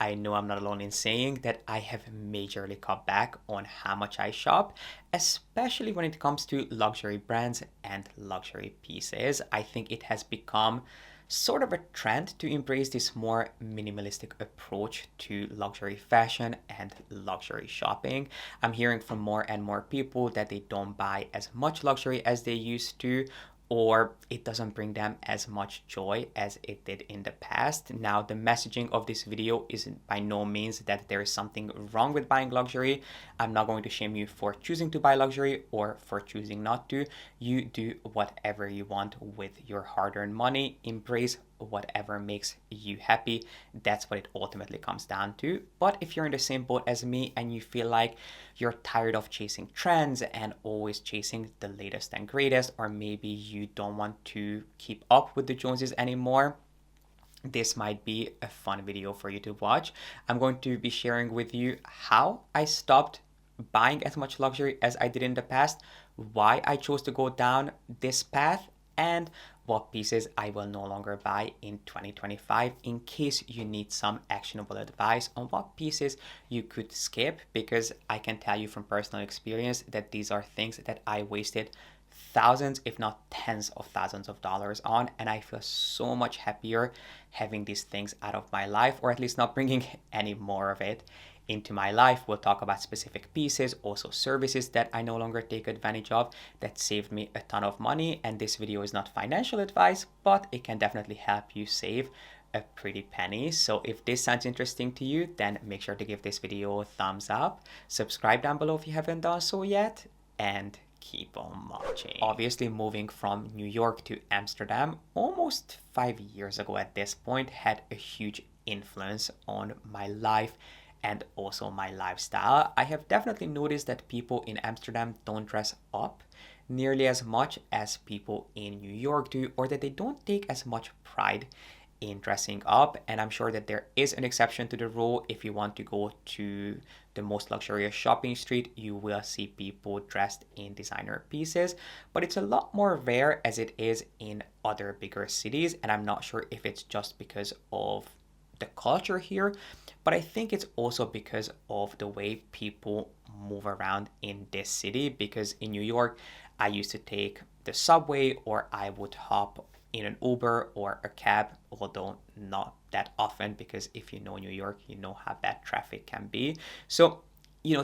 I know I'm not alone in saying that I have majorly cut back on how much I shop, especially when it comes to luxury brands and luxury pieces. I think it has become sort of a trend to embrace this more minimalistic approach to luxury fashion and luxury shopping. I'm hearing from more and more people that they don't buy as much luxury as they used to, or it doesn't bring them as much joy as it did in the past. Now, the messaging of this video is by no means that there is something wrong with buying luxury. I'm not going to shame you for choosing to buy luxury or for choosing not to. You do whatever you want with your hard-earned money. Embrace whatever makes you happy. That's what it ultimately comes down to. But if you're in the same boat as me and you feel like you're tired of chasing trends and always chasing the latest and greatest, or maybe you don't want to keep up with the Joneses anymore, this might be a fun video for you to watch. I'm going to be sharing with you how I stopped buying as much luxury as I did in the past, why I chose to go down this path, and what pieces I will no longer buy in 2025 in case you need some actionable advice on what pieces you could skip, because I can tell you from personal experience that these are things that I wasted thousands, if not tens of thousands of dollars on, and I feel so much happier having these things out of my life, or at least not bringing any more of it into my life. We'll talk about specific pieces, also services that I no longer take advantage of that saved me a ton of money. And this video is not financial advice, but it can definitely help you save a pretty penny. So if this sounds interesting to you, then make sure to give this video a thumbs up, subscribe down below if you haven't done so yet, and keep on watching. Obviously, moving from New York to Amsterdam almost 5 years ago at this point had a huge influence on my life and also my lifestyle. I have definitely noticed that people in Amsterdam don't dress up nearly as much as people in New York do, or that they don't take as much pride in dressing up. And I'm sure that there is an exception to the rule. If you want to go to the most luxurious shopping street, you will see people dressed in designer pieces, but it's a lot more rare as it is in other bigger cities. And I'm not sure if it's just because of the culture here, but I think it's also because of the way people move around in this city. Because in New York, I used to take the subway, or I would hop in an Uber or a cab, although not that often, because if you know New York, you know how bad traffic can be. So,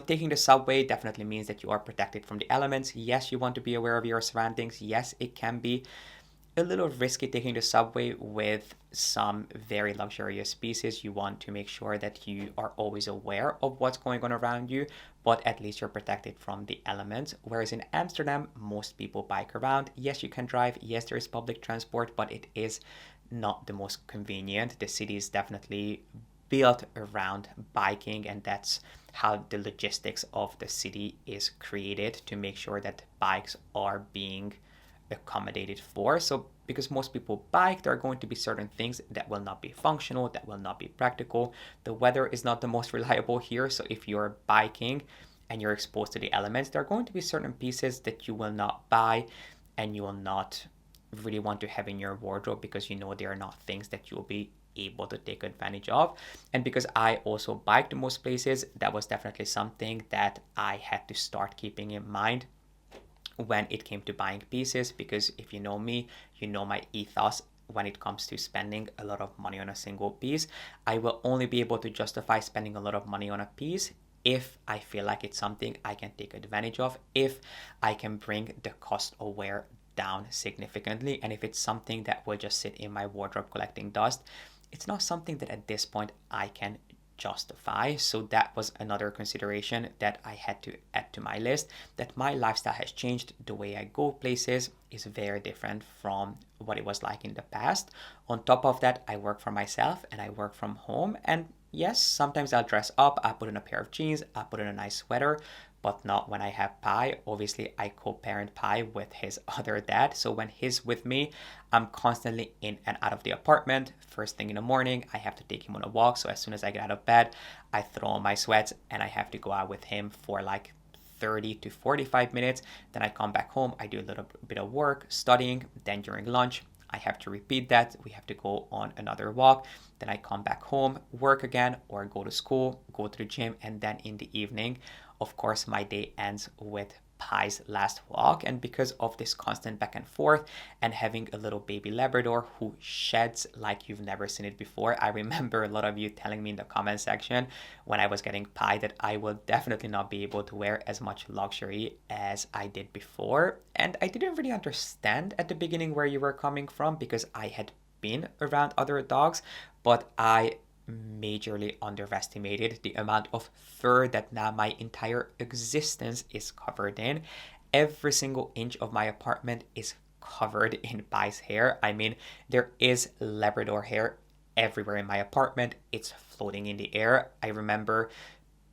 taking the subway definitely means that you are protected from the elements. Yes, you want to be aware of your surroundings. Yes, it can be a little risky taking the subway with some very luxurious pieces. You want to make sure that you are always aware of what's going on around you, but at least you're protected from the elements. Whereas in Amsterdam, most people bike around. Yes, you can drive. Yes, there is public transport, but it is not the most convenient. The city is definitely built around biking, and that's how the logistics of the city is created to make sure that bikes are being accommodated for. So because most people bike, there are going to be certain things that will not be functional, that will not be practical. The weather is not the most reliable here, so if you're biking and you're exposed to the elements, there are going to be certain pieces that you will not buy and you will not really want to have in your wardrobe, because they are not things that you'll be able to take advantage of. And because I also bike to most places, that was definitely something that I had to start keeping in mind when it came to buying pieces. Because if you know me, you know my ethos when it comes to spending a lot of money on a single piece. I will only be able to justify spending a lot of money on a piece if I feel like it's something I can take advantage of, if I can bring the cost of wear down significantly, and if it's something that will just sit in my wardrobe collecting dust, it's not something that at this point I can justify. So that was another consideration that I had to add to my list, that my lifestyle has changed. The way I go places is very different from what it was like in the past. On top of that, I work for myself and I work from home, and yes, sometimes I'll dress up, I put in a pair of jeans, I put in a nice sweater, but not when I have Pi. Obviously, I co-parent Pi with his other dad, so when he's with me, I'm constantly in and out of the apartment. First thing in the morning, I have to take him on a walk, so as soon as I get out of bed, I throw on my sweats and I have to go out with him for like 30 to 45 minutes. Then I come back home, I do a little bit of work, studying, then during lunch, I have to repeat that. We have to go on another walk. Then I come back home, work again, or go to school, go to the gym, and then in the evening, of course, my day ends with Pi's last walk. And because of this constant back and forth and having a little baby Labrador who sheds like you've never seen it before, I remember a lot of you telling me in the comment section when I was getting Pi that I will definitely not be able to wear as much luxury as I did before. And I didn't really understand at the beginning where you were coming from because I had been around other dogs, but I majorly underestimated the amount of fur that now my entire existence is covered in. Every single inch of my apartment is covered in Pi's hair. I mean, there is Labrador hair everywhere in my apartment. It's floating in the air. I remember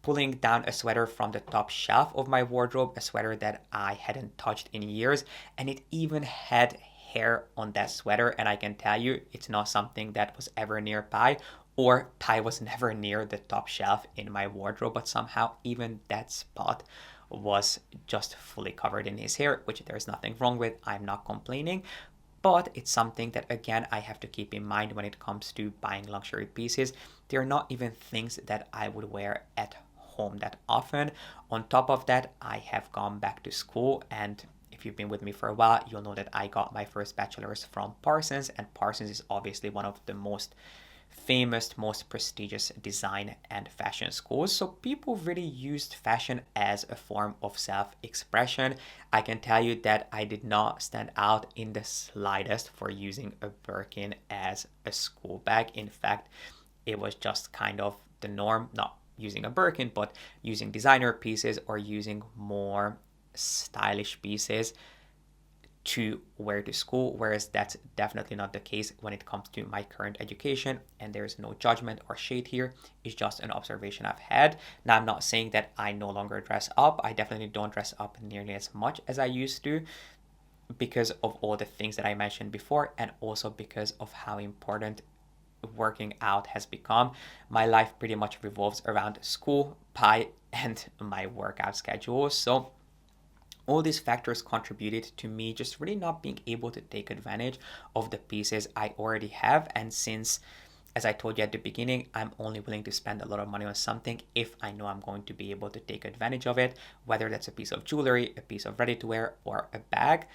pulling down a sweater from the top shelf of my wardrobe, a sweater that I hadn't touched in years, and it even had hair on that sweater. And I can tell you, it's not something that was ever near Pi, or Pi was never near the top shelf in my wardrobe, but somehow even that spot was just fully covered in his hair, which there's nothing wrong with. I'm not complaining, but it's something that, again, I have to keep in mind when it comes to buying luxury pieces. They're not even things that I would wear at home that often. On top of that, I have gone back to school, and if you've been with me for a while, you'll know that I got my first bachelor's from Parsons, and Parsons is obviously one of the most famous, most prestigious design and fashion schools. So people really used fashion as a form of self-expression. I can tell you that I did not stand out in the slightest for using a Birkin as a school bag. In fact, it was just kind of the norm, not using a Birkin, but using designer pieces or using more stylish pieces to wear to school, whereas that's definitely not the case when it comes to my current education. And there's no judgment or shade here. It's just an observation I've had. Now, I'm not saying that I no longer dress up. I definitely don't dress up nearly as much as I used to because of all the things that I mentioned before, and also because of how important working out has become. My life pretty much revolves around school, Pi, and my workout schedule. So all these factors contributed to me just really not being able to take advantage of the pieces I already have. And since, as I told you at the beginning, I'm only willing to spend a lot of money on something if I know I'm going to be able to take advantage of it, whether that's a piece of jewelry, a piece of ready-to-wear, or a bag.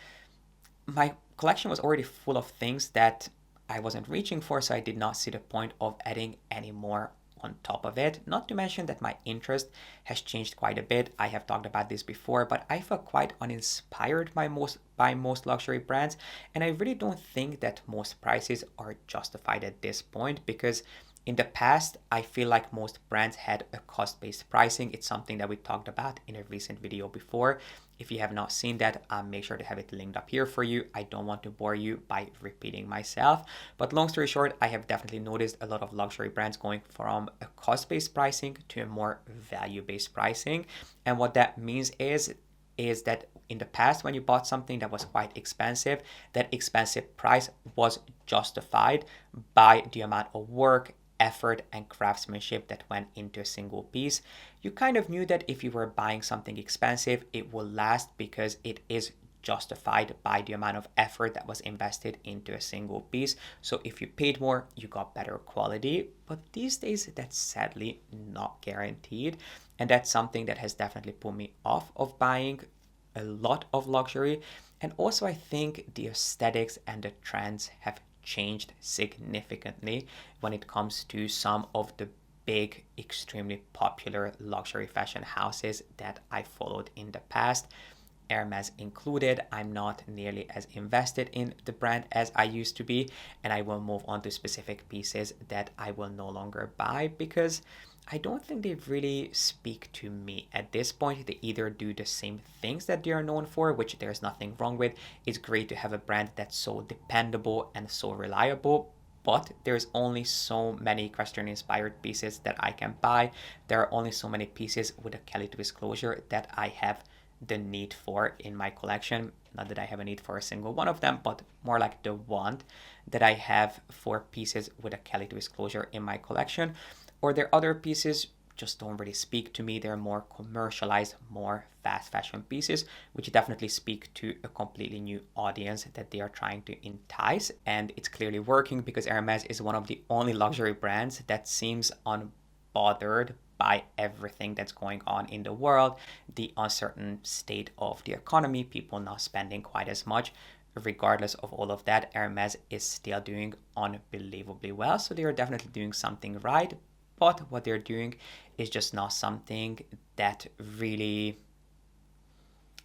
My collection was already full of things that I wasn't reaching for, so I did not see the point of adding any more on top of it. Not to mention that my interest has changed quite a bit. I have talked about this before, but I felt quite uninspired by most luxury brands, and I really don't think that most prices are justified at this point, because in the past, I feel like most brands had a cost-based pricing. It's something that we talked about in a recent video before. If you have not seen that, make sure to have it linked up here for you. I don't want to bore you by repeating myself. But long story short, I have definitely noticed a lot of luxury brands going from a cost-based pricing to a more value-based pricing. And what that means is that in the past, when you bought something that was quite expensive, that expensive price was justified by the amount of work, effort, and craftsmanship that went into a single piece. You kind of knew that if you were buying something expensive, it will last because it is justified by the amount of effort that was invested into a single piece. So if you paid more, you got better quality. But these days, that's sadly not guaranteed. And that's something that has definitely put me off of buying a lot of luxury. And also, I think the aesthetics and the trends have changed significantly when it comes to some of the big, extremely popular luxury fashion houses that I followed in the past, Hermes included. I'm not nearly as invested in the brand as I used to be, and I will move on to specific pieces that I will no longer buy because I don't think they really speak to me at this point. They either do the same things that they are known for, which there's nothing wrong with. It's great to have a brand that's so dependable and so reliable, but there's only so many Western-inspired pieces that I can buy. There are only so many pieces with a Kelly twist closure that I have the need for in my collection. Not that I have a need for a single one of them, but more like the want that I have for pieces with a Kelly twist closure in my collection. Or there are other pieces just don't really speak to me. They're more commercialized, more fast fashion pieces, which definitely speak to a completely new audience that they are trying to entice. And it's clearly working because Hermes is one of the only luxury brands that seems unbothered by everything that's going on in the world, the uncertain state of the economy, people not spending quite as much. Regardless of all of that, Hermes is still doing unbelievably well. So they are definitely doing something right. But what they're doing is just not something that really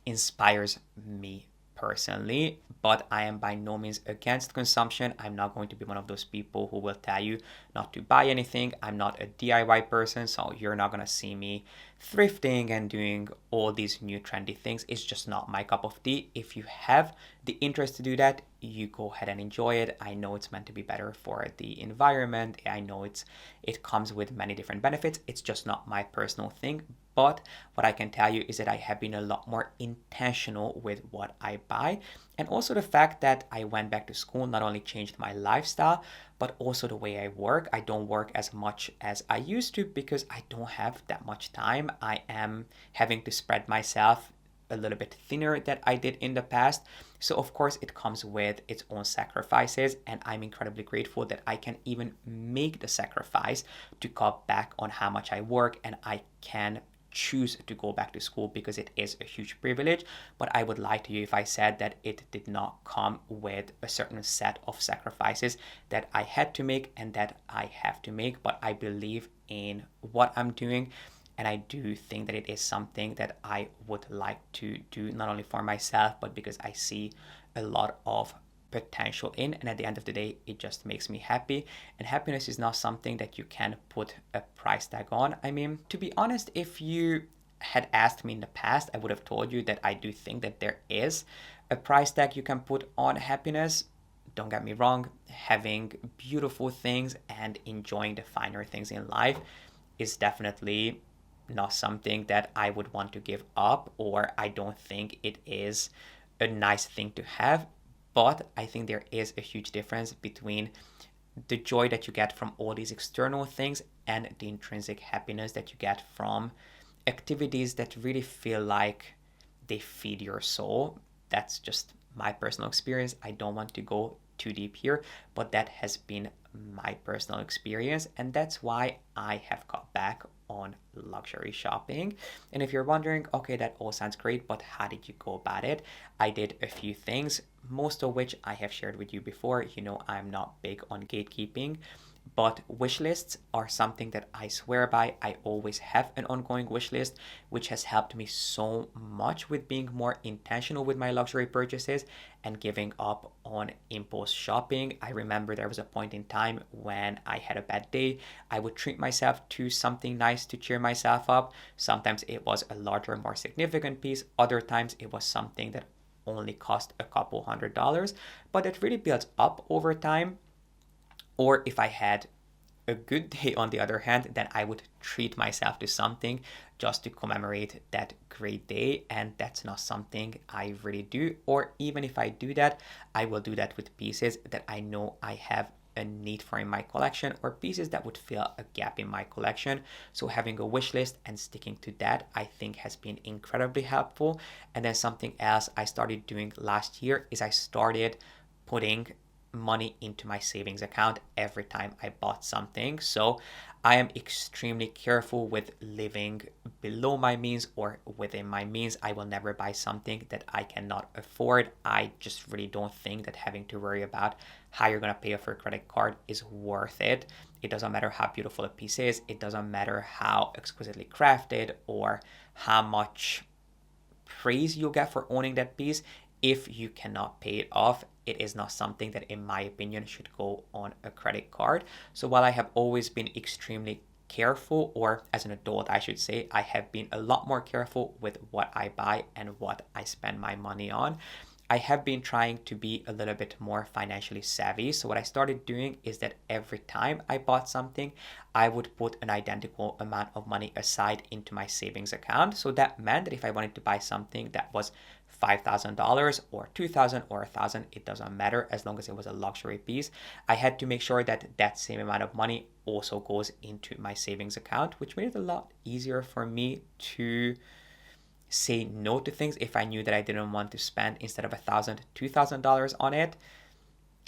inspires me personally. But I am by no means against consumption. I'm not going to be one of those people who will tell you not to buy anything. I'm not a DIY person, so you're not going to see me thrifting and doing all these new trendy things. It's just not my cup of tea. If you have the interest to do that, you go ahead and enjoy it. I know it's meant to be better for the environment. I know it comes with many different benefits. It's just not my personal thing. But what I can tell you is that I have been a lot more intentional with what I buy. And also the fact that I went back to school not only changed my lifestyle, but also the way I work. I don't work as much as I used to because I don't have that much time. I am having to spread myself a little bit thinner than I did in the past. So of course it comes with its own sacrifices, and I'm incredibly grateful that I can even make the sacrifice to cut back on how much I work, and I can choose to go back to school because it is a huge privilege. But I would lie to you if I said that it did not come with a certain set of sacrifices that I had to make and that I have to make. But I believe in what I'm doing, and I do think that it is something that I would like to do not only for myself, but because I see a lot of potential in. And at the end of the day, it just makes me happy. And happiness is not something that you can put a price tag on. I mean, to be honest, if you had asked me in the past, I would have told you that I do think that there is a price tag you can put on happiness. Don't get me wrong, having beautiful things and enjoying the finer things in life is definitely not something that I would want to give up, or I don't think it is a nice thing to have. But I think there is a huge difference between the joy that you get from all these external things and the intrinsic happiness that you get from activities that really feel like they feed your soul. That's just my personal experience. I don't want to go too deep here, but that has been my personal experience, and that's why I have cut back on luxury shopping. And if you're wondering, okay, that all sounds great, but how did you go about it? I did a few things, most of which I have shared with you before. You know, I'm not big on gatekeeping, but wish lists are something that I swear by. I always have an ongoing wish list, which has helped me so much with being more intentional with my luxury purchases and giving up on impulse shopping. I remember there was a point in time when I had a bad day. I would treat myself to something nice to cheer myself up. Sometimes it was a larger, more significant piece. Other times it was something that only cost a couple $100s, but it really builds up over time. Or if I had a good day, on the other hand, then I would treat myself to something just to commemorate that great day. And that's not something I really do. Or even if I do that, I will do that with pieces that I know I have a need for in my collection, or pieces that would fill a gap in my collection. So having a wish list and sticking to that, I think, has been incredibly helpful. And then something else I started doing last year is I started putting money into my savings account every time I bought something. So I am extremely careful with living below my means or within my means. I will never buy something that I cannot afford. I just really don't think that having to worry about how you're going to pay off your credit card is worth it. It doesn't matter how beautiful a piece is. It doesn't matter how exquisitely crafted or how much praise you'll get for owning that piece. If you cannot pay it off, it is not something that, in my opinion, should go on a credit card. So while I have always been extremely careful, or as an adult, I should say, I have been a lot more careful with what I buy and what I spend my money on. I have been trying to be a little bit more financially savvy. So what I started doing is that every time I bought something, I would put an identical amount of money aside into my savings account. So that meant that if I wanted to buy something that was $5,000 or 2,000 or 1,000, it doesn't matter as long as it was a luxury piece. I had to make sure that that same amount of money also goes into my savings account, which made it a lot easier for me to say no to things if I knew that I didn't want to spend, instead of $1,000, $2,000 on it.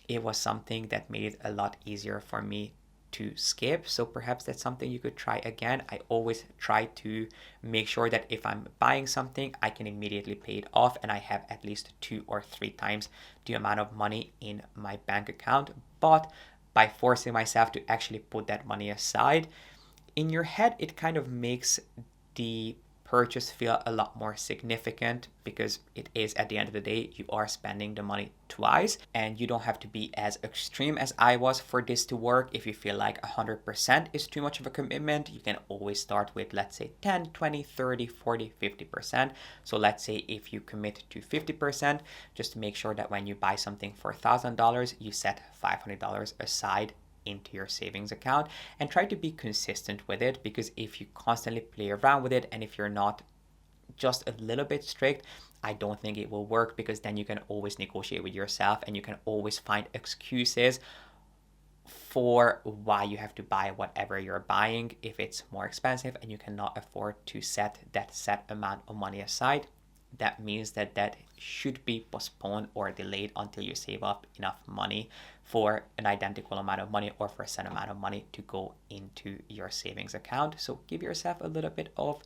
It was something that made it a lot easier for me to skip. So perhaps that's something you could try again. I always try to make sure that if I'm buying something, I can immediately pay it off and I have at least 2 or 3 times the amount of money in my bank account. But by forcing myself to actually put that money aside, in your head, it kind of makes the purchase feel a lot more significant, because it is, at the end of the day, you are spending the money twice, and you don't have to be as extreme as I was for this to work. If you feel like 100% is too much of a commitment, you can always start with, let's say, 10, 20, 30, 40, 50%. So let's say if you commit to 50%, just make sure that when you buy something for $1,000, you set $500 aside into your savings account, and try to be consistent with it, because if you constantly play around with it and if you're not just a little bit strict, I don't think it will work, because then you can always negotiate with yourself and you can always find excuses for why you have to buy whatever you're buying if it's more expensive and you cannot afford to set that set amount of money aside. That means that that should be postponed or delayed until you save up enough money for an identical amount of money or for a set amount of money to go into your savings account. So give yourself a little bit of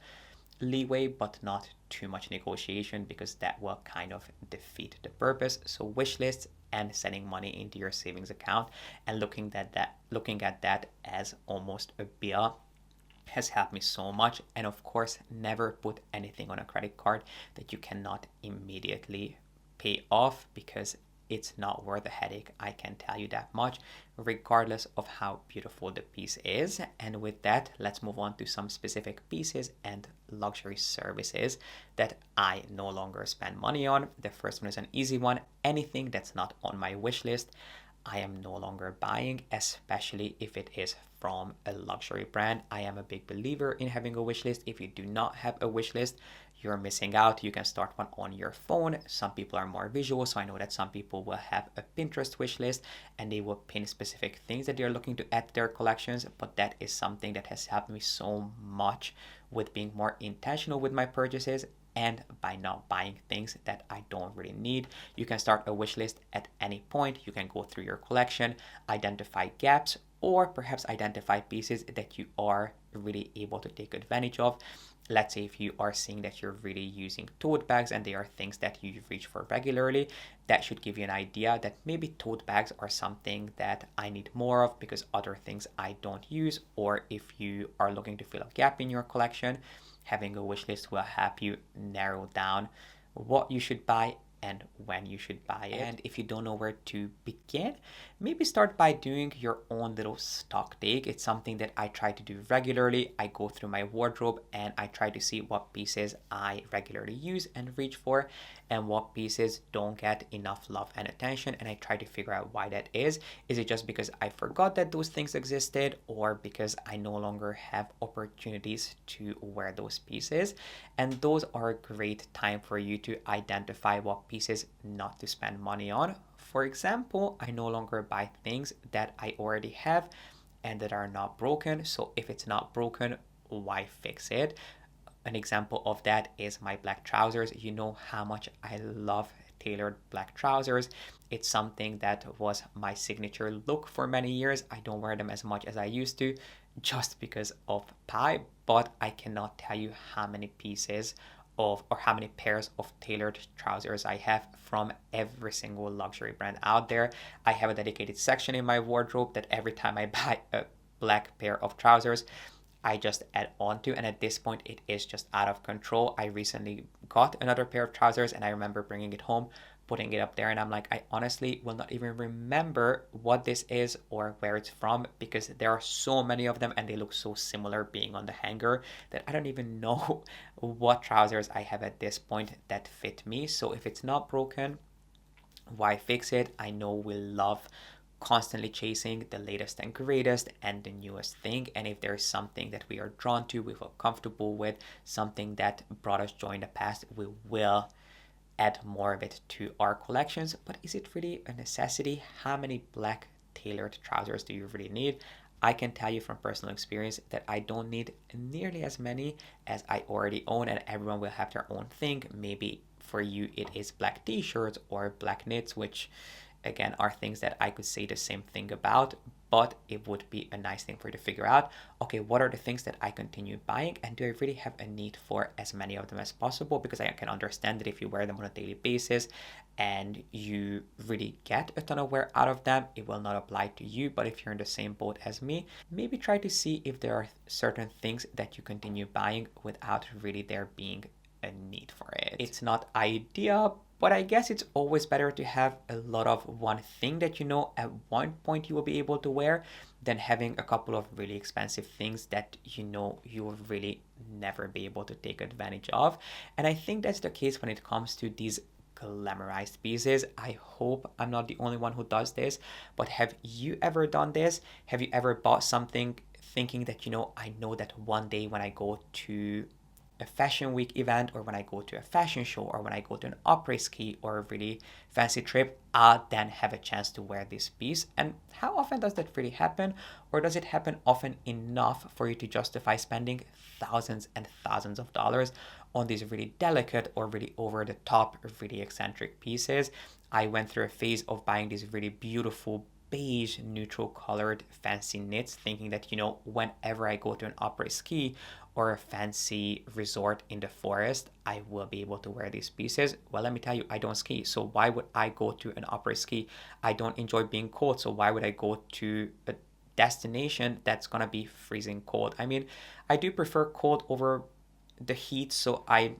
leeway, but not too much negotiation, because that will kind of defeat the purpose. So wish lists and setting money into your savings account and looking at that as almost a bill has helped me so much. And of course, never put anything on a credit card that you cannot immediately pay off, because it's not worth the headache, I can tell you that much, regardless of how beautiful the piece is. And with that, let's move on to some specific pieces and luxury services that I no longer spend money on. The first one is an easy one. Anything that's not on my wish list, I am no longer buying, especially if it is from a luxury brand. I am a big believer in having a wish list. If you do not have a wish list, you're missing out. You can start one on your phone. Some people are more visual, so I know that some people will have a Pinterest wish list and they will pin specific things that they're looking to add to their collections. But that is something that has helped me so much with being more intentional with my purchases and by not buying things that I don't really need. You can start a wish list at any point. You can go through your collection, identify gaps, or perhaps identify pieces that you are really able to take advantage of. Let's say if you are seeing that you're really using tote bags and they are things that you reach for regularly, that should give you an idea that maybe tote bags are something that I need more of because other things I don't use. Or if you are looking to fill a gap in your collection, having a wish list will help you narrow down what you should buy and when you should buy it. And if you don't know where to begin, maybe start by doing your own little stock take. It's something that I try to do regularly. I go through my wardrobe and I try to see what pieces I regularly use and reach for and what pieces don't get enough love and attention, and I try to figure out why that is. Is it just because I forgot that those things existed, or because I no longer have opportunities to wear those pieces? And those are a great time for you to identify what pieces not to spend money on. For example, I no longer buy things that I already have and that are not broken. So if it's not broken, why fix it? An example of that is my black trousers. You know how much I love tailored black trousers. It's something that was my signature look for many years. I don't wear them as much as I used to just because of Pi, but I cannot tell you how many pieces of or how many pairs of tailored trousers I have from every single luxury brand out there. I have a dedicated section in my wardrobe that every time I buy a black pair of trousers, I just add on to, and at this point it is just out of control. I recently got another pair of trousers and I remember bringing it home, putting it up there, and I'm like, I honestly will not even remember what this is or where it's from, because there are so many of them and they look so similar being on the hanger that I don't even know what trousers I have at this point that fit me. So if it's not broken, Why fix it? I know we love constantly chasing the latest and greatest and the newest thing. And if there's something that we are drawn to, we feel comfortable with, something that brought us joy in the past, we will add more of it to our collections. But is it really a necessity? How many black tailored trousers do you really need? I can tell you from personal experience that I don't need nearly as many as I already own, and everyone will have their own thing. Maybe for you it is black t-shirts or black knits, which again are things that I could say the same thing about, but it would be a nice thing for you to figure out, okay, what are the things that I continue buying, and do I really have a need for as many of them as possible? Because I can understand that if you wear them on a daily basis and you really get a ton of wear out of them, it will not apply to you. But if you're in the same boat as me, maybe try to see if there are certain things that you continue buying without really there being a need for it. It's not ideal, but I guess it's always better to have a lot of one thing that you know at one point you will be able to wear than having a couple of really expensive things that you know you will really never be able to take advantage of. And I think that's the case when it comes to these glamorized pieces. I hope I'm not the only one who does this, but have you ever done this? Have you ever bought something thinking that, I know that one day when I go to a fashion week event, or when I go to a fashion show, or when I go to an après ski or a really fancy trip, I'll then have a chance to wear this piece? And how often does that really happen? Or does it happen often enough for you to justify spending thousands and thousands of dollars on these really delicate or really over the top, really eccentric pieces? I went through a phase of buying these really beautiful beige neutral colored fancy knits, thinking that whenever I go to an après ski or a fancy resort in the forest, I will be able to wear these pieces. Well, let me tell you, I don't ski, so why would I go to an après ski? I don't enjoy being cold, so why would I go to a destination that's gonna be freezing cold? I mean, I do prefer cold over the heat, so I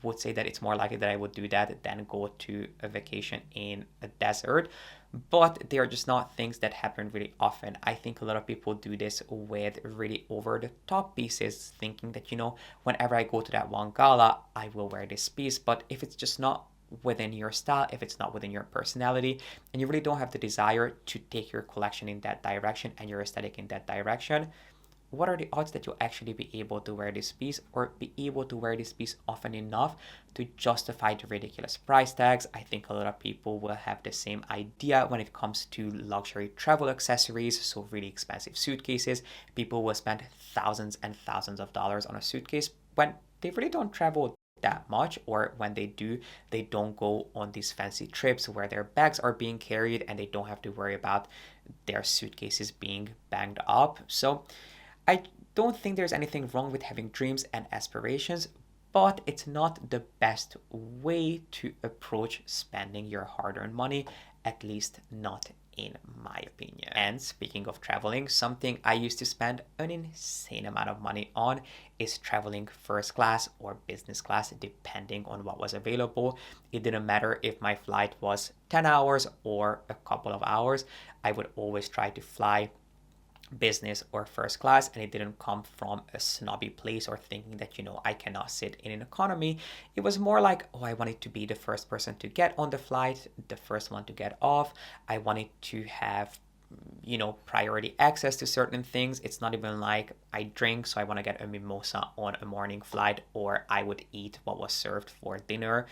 would say that it's more likely that I would do that than go to a vacation in a desert. But they are just not things that happen really often. I think a lot of people do this with really over the top pieces, thinking that, whenever I go to that one gala, I will wear this piece. But if it's just not within your style, if it's not within your personality, and you really don't have the desire to take your collection in that direction and your aesthetic in that direction, what are the odds that you'll actually be able to wear this piece, or be able to wear this piece often enough to justify the ridiculous price tags? I think a lot of people will have the same idea when it comes to luxury travel accessories, so really expensive suitcases. People will spend thousands and thousands of dollars on a suitcase when they really don't travel that much, or when they do, they don't go on these fancy trips where their bags are being carried and they don't have to worry about their suitcases being banged up. So I don't think there's anything wrong with having dreams and aspirations, but it's not the best way to approach spending your hard-earned money, at least not in my opinion. And speaking of traveling, something I used to spend an insane amount of money on is traveling first class or business class, depending on what was available. It didn't matter if my flight was 10 hours or a couple of hours, I would always try to fly business or first class, and it didn't come from a snobby place or thinking that I cannot sit in an economy. It was more like, oh, I wanted to be the first person to get on the flight, the first one to get off. I wanted to have priority access to certain things. It's not even like I drink, so I want to get a mimosa on a morning flight, or I would eat what was served for dinner.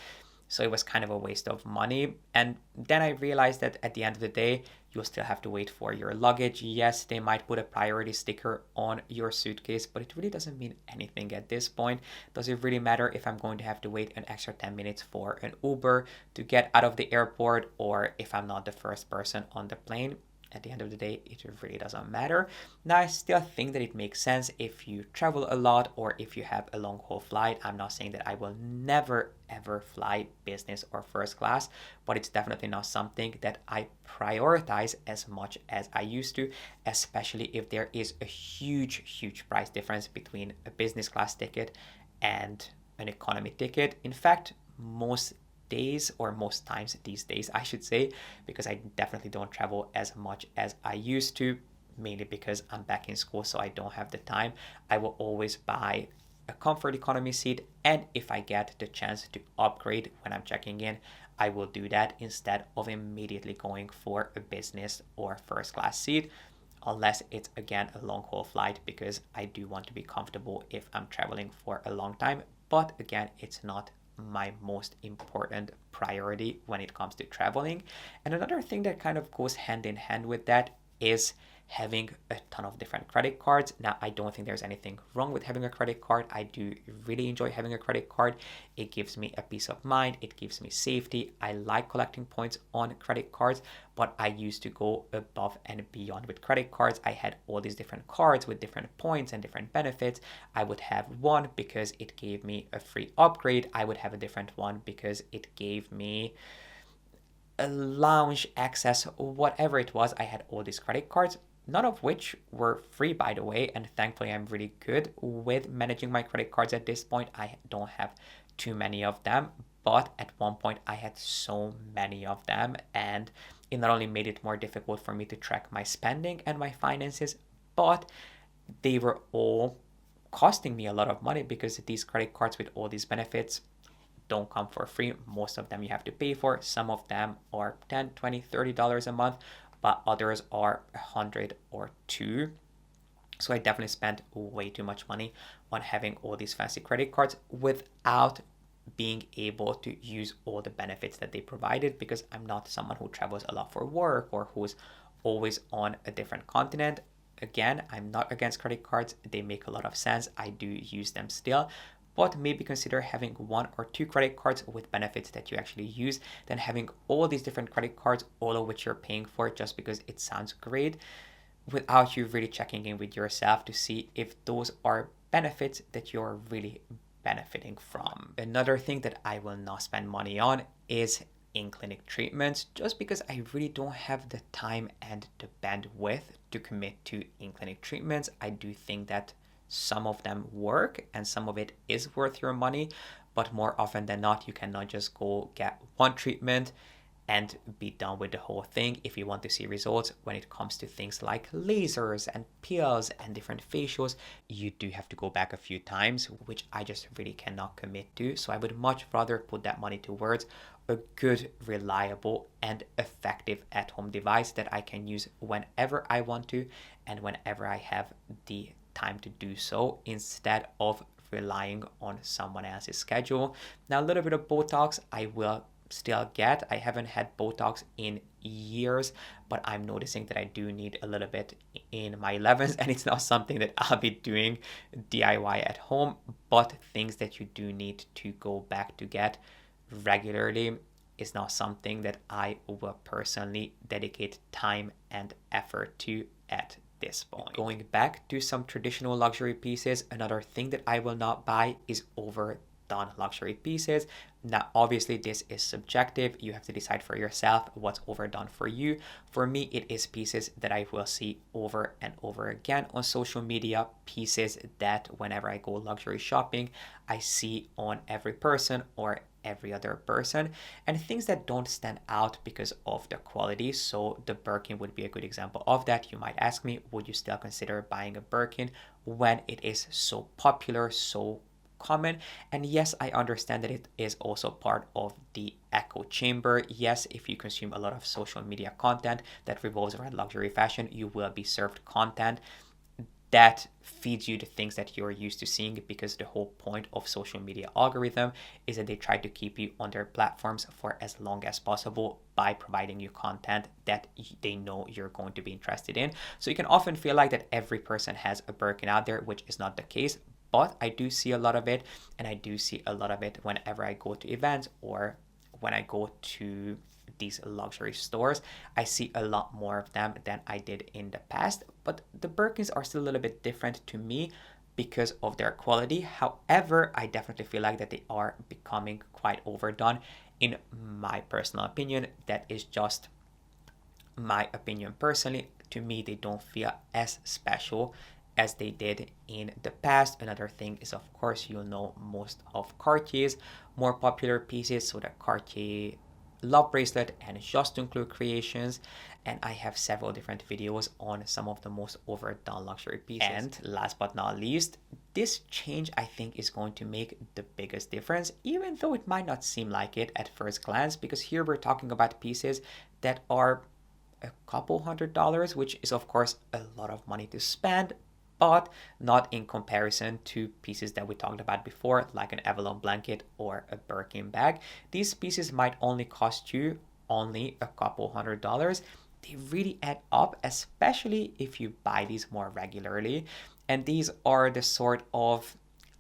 So it was kind of a waste of money. And then I realized that at the end of the day, you'll still have to wait for your luggage. Yes, they might put a priority sticker on your suitcase, but it really doesn't mean anything at this point. Does it really matter if I'm going to have to wait an extra 10 minutes for an Uber to get out of the airport, or if I'm not the first person on the plane? At the end of the day, it really doesn't matter. Now, I still think that it makes sense if you travel a lot or if you have a long haul flight. I'm not saying that I will never ever fly business or first class, but it's definitely not something that I prioritize as much as I used to, especially if there is a huge price difference between a business class ticket and an economy ticket. In fact, most days, or most times these days I should say, because I definitely don't travel as much as I used to, mainly because I'm back in school, so I don't have the time, I will always buy a comfort economy seat, and if I get the chance to upgrade when I'm checking in, I will do that instead of immediately going for a business or first class seat, unless it's again a long haul flight, because I do want to be comfortable if I'm traveling for a long time. But again, it's not my most important priority when it comes to traveling. And another thing that kind of goes hand in hand with that is having a ton of different credit cards. Now, I don't think there's anything wrong with having a credit card. I do really enjoy having a credit card. It gives me a peace of mind. It gives me safety. I like collecting points on credit cards, but I used to go above and beyond with credit cards. I had all these different cards with different points and different benefits. I would have one because it gave me a free upgrade. I would have a different one because it gave me a lounge access, whatever it was. I had all these credit cards, none of which were free, by the way, and thankfully I'm really good with managing my credit cards at this point. I don't have too many of them, but at one point I had so many of them, and it not only made it more difficult for me to track my spending and my finances, but they were all costing me a lot of money, because these credit cards with all these benefits don't come for free. Most of them you have to pay for. Some of them are 10, 20, $30 a month, but others are 100 or two. So I definitely spent way too much money on having all these fancy credit cards without being able to use all the benefits that they provided, because I'm not someone who travels a lot for work or who's always on a different continent. Again, I'm not against credit cards. They make a lot of sense. I do use them still, but maybe consider having one or two credit cards with benefits that you actually use than having all these different credit cards, all of which you're paying for just because it sounds great, without you really checking in with yourself to see if those are benefits that you're really benefiting from. Another thing that I will not spend money on is in-clinic treatments, just because I really don't have the time and the bandwidth to commit to in-clinic treatments. I do think that some of them work and some of it is worth your money, but more often than not, you cannot just go get one treatment and be done with the whole thing if you want to see results. When it comes to things like lasers and peels and different facials, you do have to go back a few times, which I just really cannot commit to. So I would much rather put that money towards a good, reliable, and effective at-home device that I can use whenever I want to and whenever I have the time to do so, instead of relying on someone else's schedule. Now, a little bit of Botox I will still get. I haven't had Botox in years, but I'm noticing that I do need a little bit in my 11s, and it's not something that I'll be doing DIY at home, but things that you do need to go back to get regularly is not something that I will personally dedicate time and effort to at this point. Going back to some traditional luxury pieces, another thing that I will not buy is overdone luxury pieces. Now, obviously, this is subjective. You have to decide for yourself what's overdone for you. For me, it is pieces that I will see over and over again on social media, pieces that whenever I go luxury shopping, I see on every person or every other person, and things that don't stand out because of the quality. So the Birkin would be a good example of that. You might ask me, would you still consider buying a Birkin when it is so popular, so common? And yes, I understand that it is also part of the echo chamber. Yes, if you consume a lot of social media content that revolves around luxury fashion, you will be served content that feeds you the things that you're used to seeing, because the whole point of social media algorithm is that they try to keep you on their platforms for as long as possible by providing you content that they know you're going to be interested in. So you can often feel like that every person has a Birkin out there, which is not the case, but I do see a lot of it, and I do see a lot of it whenever I go to events or when I go to these luxury stores. I see a lot more of them than I did in the past, but the Birkins are still a little bit different to me because of their quality. However, I definitely feel like that they are becoming quite overdone in my personal opinion. That is just my opinion personally. To me, they don't feel as special as they did in the past. Another thing is, of course, you'll know most of Cartier's more popular pieces. So the Cartier love bracelet and just to include creations, and I have several different videos on some of the most overdone luxury pieces. And last but not least, this change I think is going to make the biggest difference, even though it might not seem like it at first glance, because here we're talking about pieces that are a couple $100s, which is of course a lot of money to spend, but not in comparison to pieces that we talked about before, like an Avalon blanket or a Birkin bag. These pieces might only cost you only a couple $100s. They really add up, especially if you buy these more regularly. And these are the sort of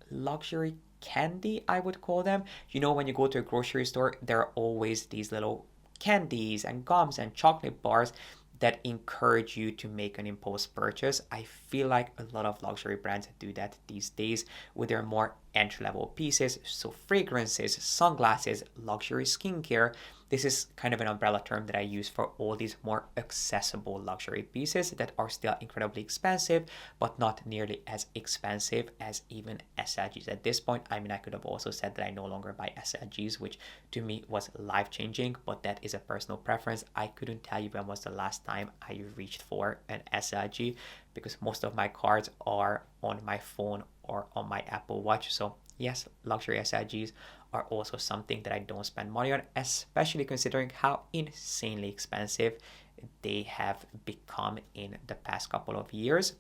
luxury candy, I would call them. You know, when you go to a grocery store, there are always these little candies and gums and chocolate bars that encourage you to make an impulse purchase. I feel like a lot of luxury brands do that these days with their more entry-level pieces. So fragrances, sunglasses, luxury skincare. This is kind of an umbrella term that I use for all these more accessible luxury pieces that are still incredibly expensive, but not nearly as expensive as even SLGs at this point. I mean, I could have also said that I no longer buy SLGs, which to me was life-changing, but that is a personal preference. I couldn't tell you when was the last time I reached for an SLG, because most of my cards are on my phone or on my Apple Watch. So yes, luxury SLGs are also something that I don't spend money on, especially considering how insanely expensive they have become in the past couple of years.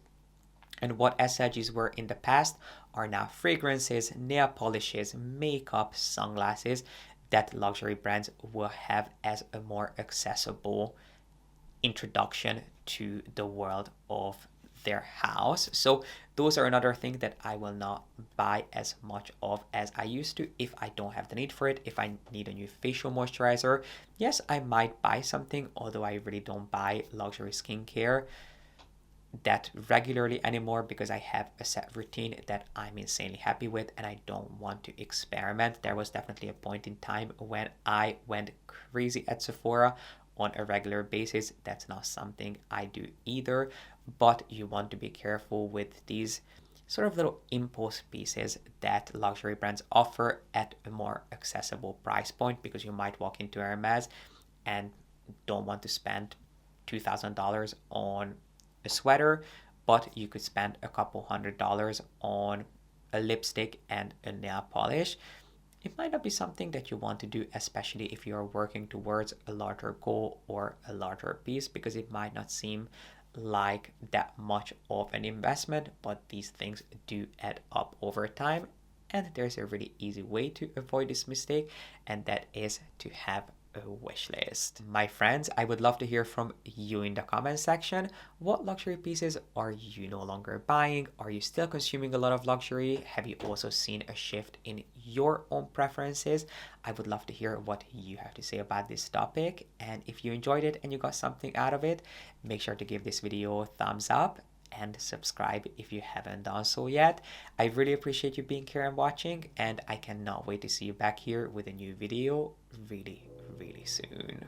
And what SLGs were in the past are now fragrances, nail polishes, makeup, sunglasses that luxury brands will have as a more accessible introduction to the world of their house. So those are another thing that I will not buy as much of as I used to if I don't have the need for it. If I need a new facial moisturizer, yes, I might buy something, although I really don't buy luxury skincare that regularly anymore because I have a set routine that I'm insanely happy with and I don't want to experiment. There was definitely a point in time when I went crazy at Sephora on a regular basis. That's not something I do either, but you want to be careful with these sort of little impulse pieces that luxury brands offer at a more accessible price point, because you might walk into Hermes and don't want to spend $2,000 on a sweater, but you could spend a couple $100s on a lipstick and a nail polish. It might not be something that you want to do, especially if you're working towards a larger goal or a larger piece, because it might not seem like that much of an investment, but these things do add up over time. And there's a really easy way to avoid this mistake, and that is to have a wish list. My friends, I would love to hear from you in the comment section. What luxury pieces are you no longer buying? Are you still consuming a lot of luxury? Have you also seen a shift in your own preferences? I would love to hear what you have to say about this topic. And if you enjoyed it and you got something out of it, make sure to give this video a thumbs up and subscribe if you haven't done so yet. I really appreciate you being here and watching, and I cannot wait to see you back here with a new video really soon.